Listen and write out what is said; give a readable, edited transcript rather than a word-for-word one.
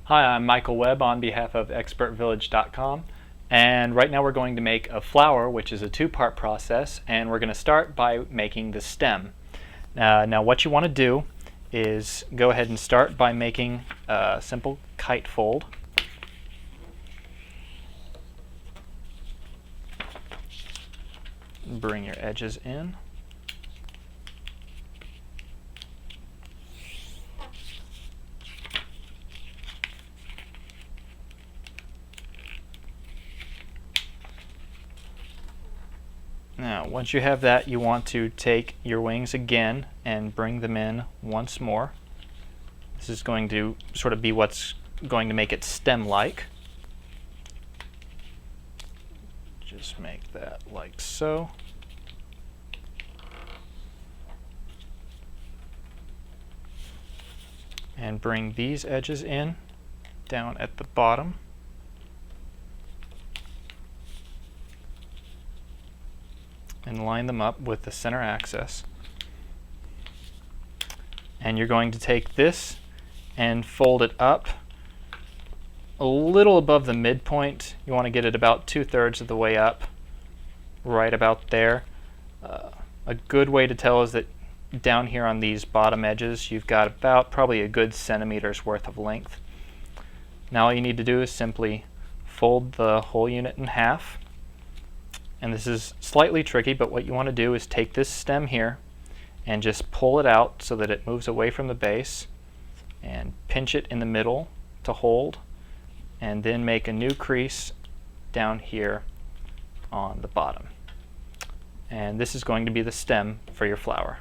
Hi, I'm Michael Webb on behalf of expertvillage.com, and right now we're going to make a flower, which is a two-part process, and we're going to start by making the stem. Now what you want to do is go ahead and start by making a simple kite fold. Bring your edges in. Now, once you have that, you want to take your wings again and bring them in once more. This is going to sort of be what's going to make it stem-like. Just make that like so. And bring these edges in down at the bottom. And line them up with the center axis. And you're going to take this and fold it up a little above the midpoint. You want to get it about 2/3 of the way up, right about there. A good way to tell is that down here on these bottom edges you've got about probably a good centimeter's worth of length. Now all you need to do is simply fold the whole unit in half. And this is slightly tricky, but what you want to do is take this stem here and just pull it out so that it moves away from the base, and pinch it in the middle to hold, and then make a new crease down here on the bottom. And this is going to be the stem for your flower.